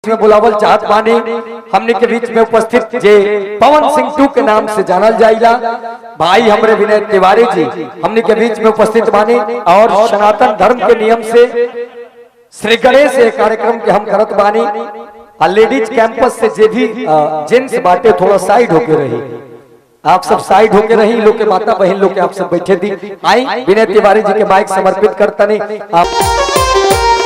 में बुलावल चाहत बानी हमने के बीच में उपस्थित जे पवन सिंह टू के नाम से जानल जाइला भाई हमरे विनय तिवारी जी हमने के बीच में उपस्थित बानी और सनातन धर्म के नियम से श्री गणेश कार्यक्रम के हम करत बानी लेडीज कैंपस से जे भी जेंट्स बाटे थोड़ा साइड होके रही आप सब साइड होके रही लोग के माता बहन लोग के आप सब बैठे दी आई विनय तिवारी जी के माइक समर्पित करता नहीं आप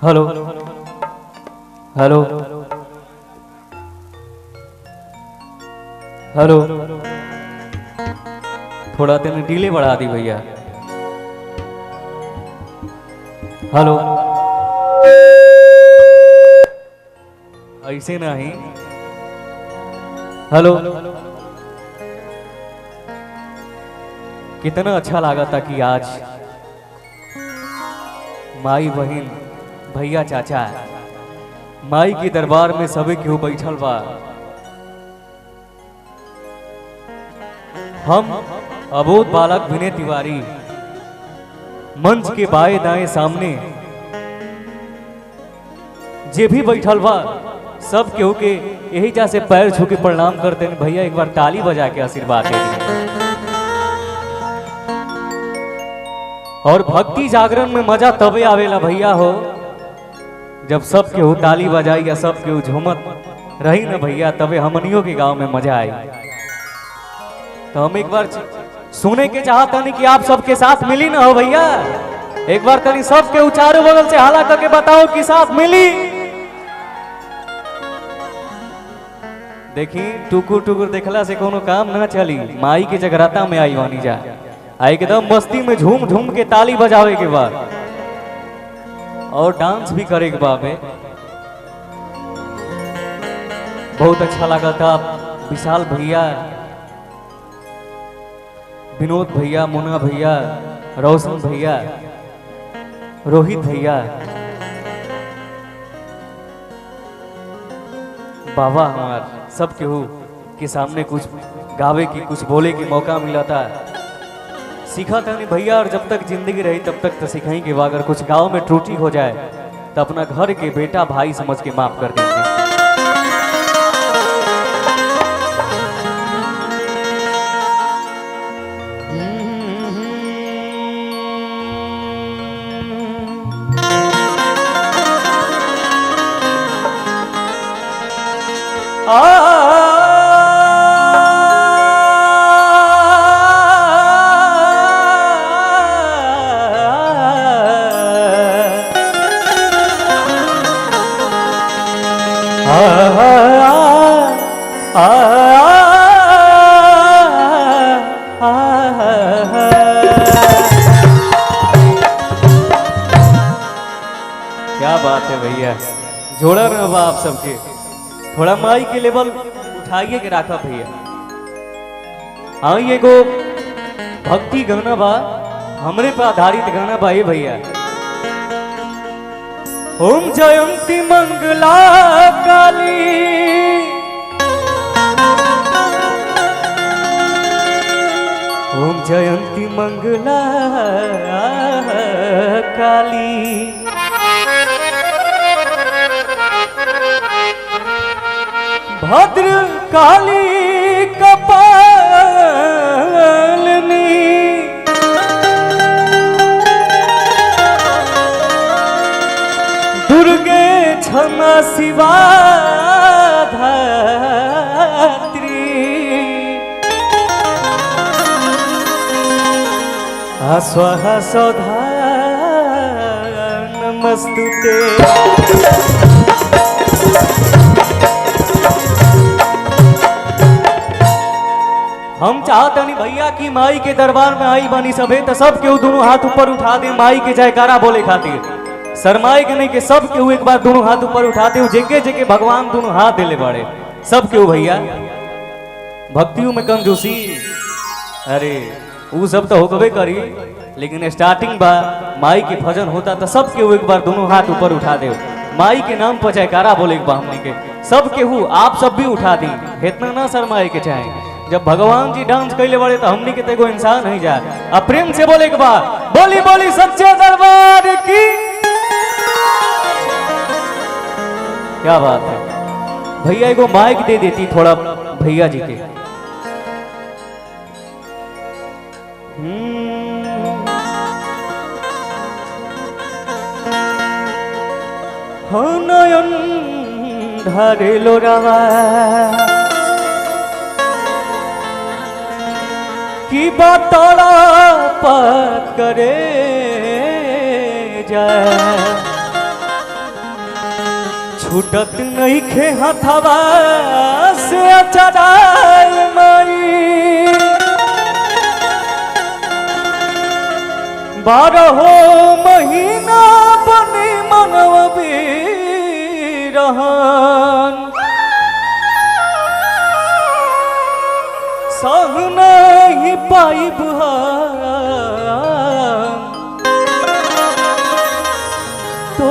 हेलो हेलो हेलो थोड़ा दिन डिले बढ़ा दी भैया हेलो ऐसे नहीं हेलो कितना अच्छा लगा था कि आज माई बहन भैया चाचा माई के दरबार में सभी क्यों बैठल बा हम अबोध बालक विनय तिवारी मंच के बाएं दाएं सामने जे भी बैठल बा सब केहू के यही जा से पैर छू के प्रणाम करते हैं भैया एक बार ताली बजा के आशीर्वाद दे और भक्ति जागरण में मजा तबे आवेला भैया हो जब सब केहू ताली बजाई या सब केहू झूमत रही ना भैया तबे हमनियों के गांव में मजा आई तो हम एक बार सुने के चाहता नहीं कि आप सबके साथ मिली ना हो भैया एक बार तनी सब के चारों बगल से हाला करके बताओ कि साथ मिली देखी टुकुर टुकुर देखला से कोनो काम ना चली माई के जगराता में आई वानी जा एकदम मस्ती में झूम झूम के ताली बजावे के बाद और डांस भी करे के बाबे बहुत अच्छा लगा था विशाल भैया विनोद भैया मुन्ना भैया रोशन भैया रोहित भैया बाबा हमार सब केहू के सामने कुछ गावे की कुछ बोले की मौका मिला था सीखा था नहीं भैया और जब तक जिंदगी रही तब तक तो सिखाई के अगर कुछ गांव में त्रुटि हो जाए तो अपना घर के बेटा भाई समझ के माफ कर देंगे क्या बात है भैया जोड़ा ना बा आप सबके थोड़ा माई के लेवल उठाइए के रखा भैया आई एगो भक्ति गाना बा हमरे पे आधारित गाना बा ये भैया ओम जयंती मंगला काली ओम जयंती मंगला काली भद्र काली कपालिनी दुर्गे क्षमा शिवा धात्री स्वाहा स्वधा नमस्तुते। हम चाहते नहीं भैया कि माई के दरबार में आई बनी सभे तो सब केहू दोनों हाथ ऊपर उठा दे माई के जयकारा बोले खातिर। शर्माए के नहीं के सब केहू एक बार दोनों हाथ ऊपर उठाते हो जेके जेके भगवान दोनों हाथ दिले बड़े सब केहू भैया। भक्तियों में कंजूसी अरे वो सब तो होकबे करी लेकिन स्टार्टिंग बा माई के भजन होता तो सब केहू एक बार दोनों हाथ ऊपर उठा दे माई के नाम पर जयकारा बोले एक बार हमने के सब केहू आप सब भी उठा दी इतना ना शर्माए के चाहे। जब भगवान जी डांस कैले बड़े तो हमने के तो एगो इंसान नहीं जाए अब प्रेम से बोले के बाद बोली बोली सच्चे दरबार की क्या बात है। भैया एगो माइक दे देती थोड़ा भैया जी के। नयन ढारेलो रावा की बातड़ा पात करे जाए छूटत नहीं खे हथवा से अचराय माई 12 महीना बने मनवा रहन सह नहीं पाइब तो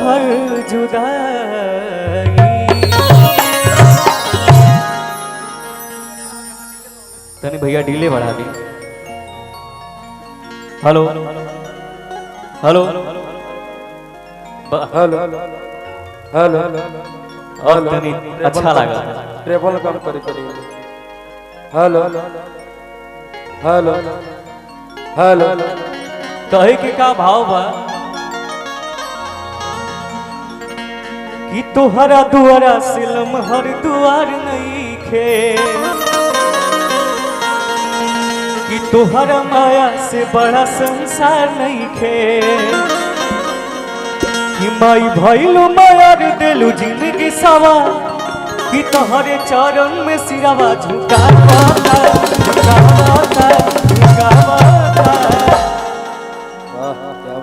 हर जुदाई। तनी भैया डीले बढ़ा दी। हेलो हेलो हेलो और तनी अच्छा लगा ट्रेवल कम करी करी। हेलो हेलो हेलो कहे के का भाव बा कि तोहरा दुआरा सिलम हर दुआर नहीं खे कि तोहरा माया से बड़ा संसार नहीं खे कि माई भइलू माया देलू जिंदगी सवा कि तोहरे चरण में सिरावा झुकावता झुकावता झुकावता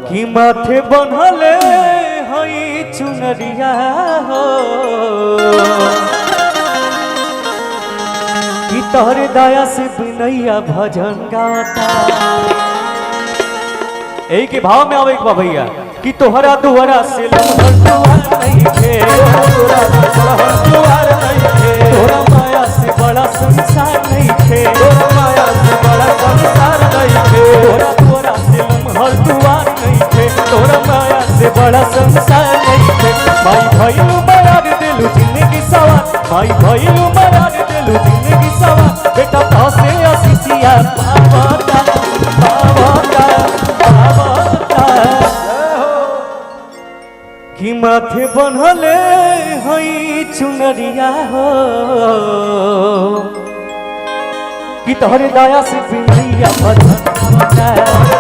कि माथे बनले हई चुनरिया हो कि तोहरे दया से बिनैया भजन गाता। एक के भाव में आवे एक बा भैया कि तोहरा दुआरा से लहर दुआर नहीं खे दुआर नहीं खे तोरा माया से बड़ा संसार नहीं खे तोरा माया से बड़ा संसार नहीं खे तोरा दुआरा से लहर दुआर नहीं खे तोरा माया से बड़ा संसार नहीं खे। माई भइलू माया देलू जिंदगी सवा माई भइलू माया देलू जिंदगी सवा बेटा तोसे असिसिया पावता पावता पावता कि माथे बनले हई चुनरिया हो कि तोहरे दया से बिनैया भजन गावता।